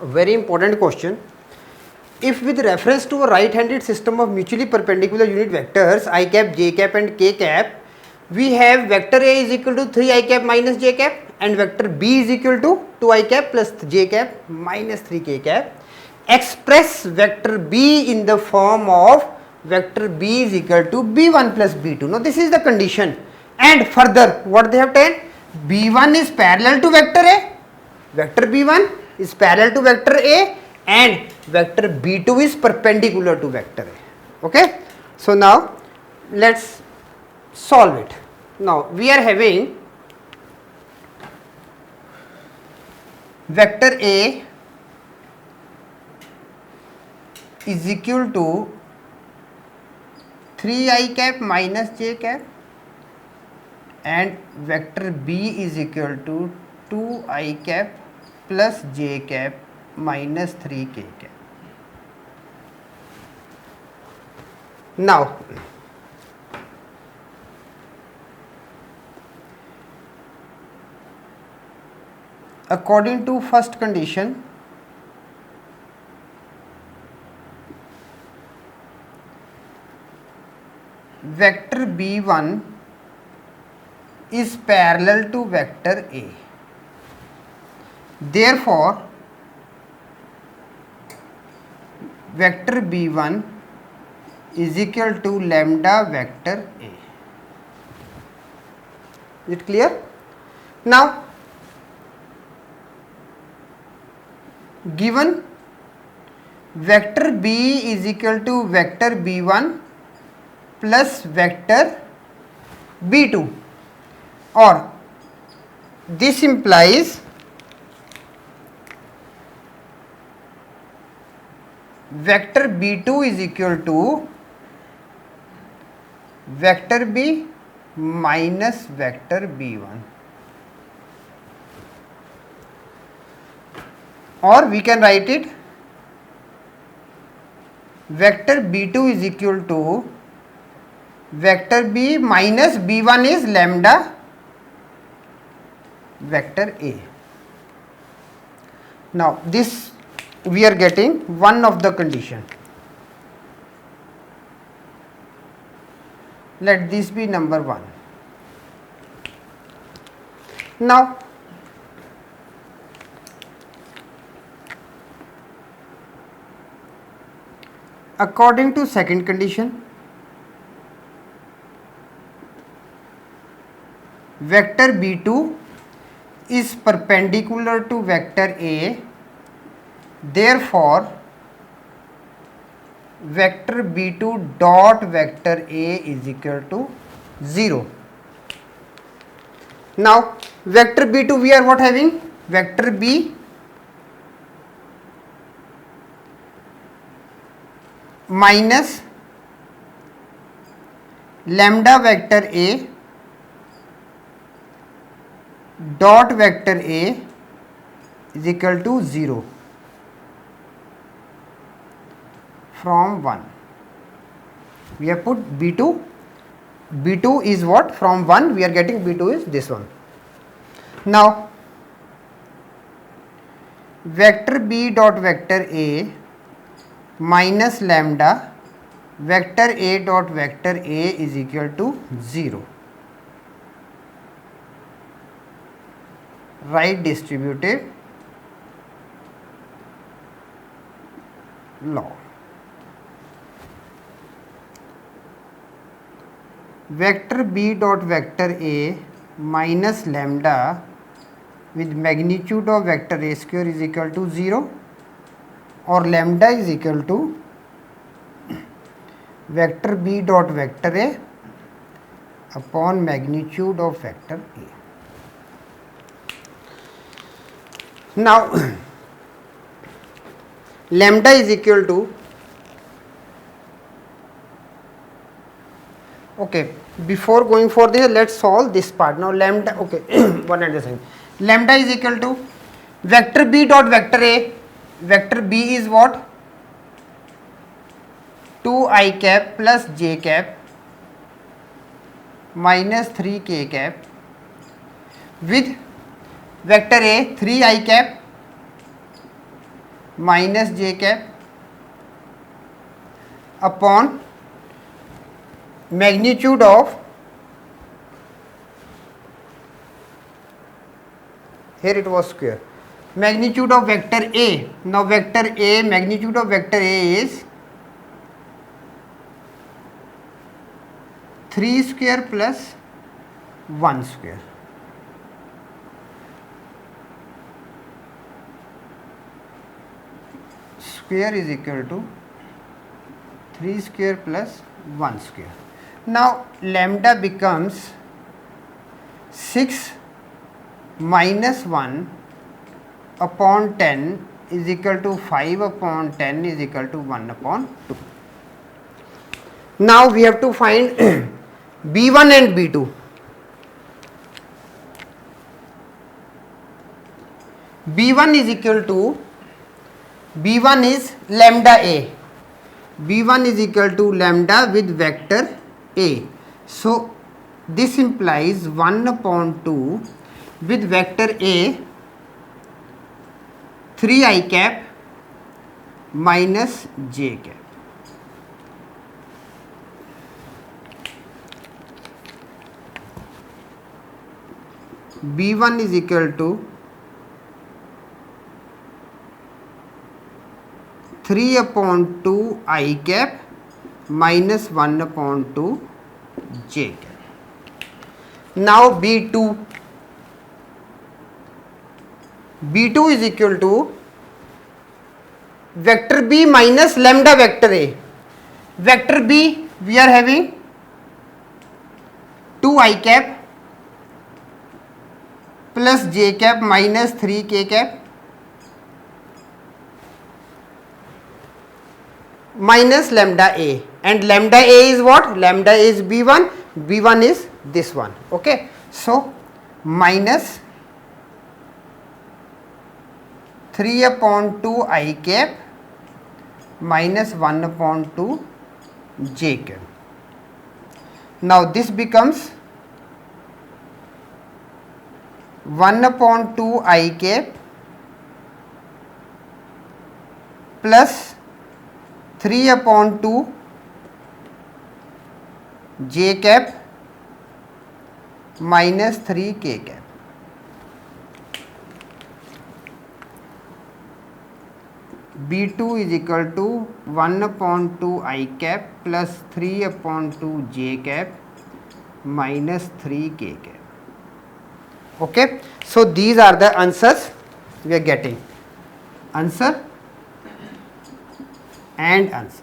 Very important question. If with reference to a right-handed system of mutually perpendicular unit vectors I cap, j cap and k cap, we have vector A is equal to 3 I cap minus j cap and vector B is equal to 2 I cap plus j cap minus 3 k cap. Express vector B in the form of vector B is equal to B1 plus B2. Now this is the condition, and further what they have taken, B1 is parallel to vector A, vector B1 is parallel to vector A and vector B2 is perpendicular to vector A. Okay. So now let's solve it. Now we are having vector A is equal to 3 I cap minus j cap and vector B is equal to 2 I cap plus j cap minus 3 k cap. Now according to first condition, vector B1 is parallel to vector A. Therefore, vector B1 is equal to lambda vector A. Is it clear? Now, given vector B is equal to vector B1 plus vector B2, or this implies vector B2 is equal to vector B minus vector B1, or we can write it vector B2 is equal to vector B minus B1 is lambda vector A. Now this we are getting one of the condition. Let this be number 1. Now according to second condition, vector B2 is perpendicular to vector A. Therefore, vector B2 dot vector A is equal to 0. Now, vector B2 we are what having? Vector B minus lambda vector A dot vector A is equal to 0 from 1. We have put B2. B2 is what? From 1 we are getting B2 is this one. Now vector B dot vector A minus lambda vector A dot vector A is equal to 0. Write distributive law. Vector B dot vector A minus lambda with magnitude of vector A square is equal to 0, or lambda is equal to vector B dot vector A upon magnitude of vector A. Now lambda is equal to, okay, before going for this let's solve this part. Now lambda, okay, one at a time. Lambda is equal to vector B dot vector A. Vector B is what? 2 I cap plus j cap minus 3 k cap with vector A 3 I cap minus j cap upon magnitude of, here it was square, magnitude of vector A. Now vector A, magnitude of vector A is 3 square plus 1 square. Square is equal to 3 square plus 1 square. Now lambda becomes 6 minus 1 upon 10 is equal to 5 upon 10 is equal to 1 upon 2. Now we have to find B1 and B2. B1 is equal to, B1 is lambda A. B1 is equal to lambda with vector A. So this implies 1 upon 2 with vector A 3 I cap minus j cap. B1 is equal to 3 upon 2 I cap minus 1 upon 2 j cap. Now B2. B2 is equal to vector B minus lambda vector A. Vector B we are having 2 I cap plus j cap minus 3 k cap minus lambda A, and lambda A is what? Lambda is B1, B1 is this one. Okay, so minus 3 upon 2 I cap minus 1 upon 2 j cap. Now this becomes 1 upon 2 I cap plus 3 upon 2 j cap minus 3 k cap. B2 is equal to 1 upon 2 I cap plus 3 upon 2 j cap minus 3 k cap. Okay, so these are the answers we are getting. Answer and answer.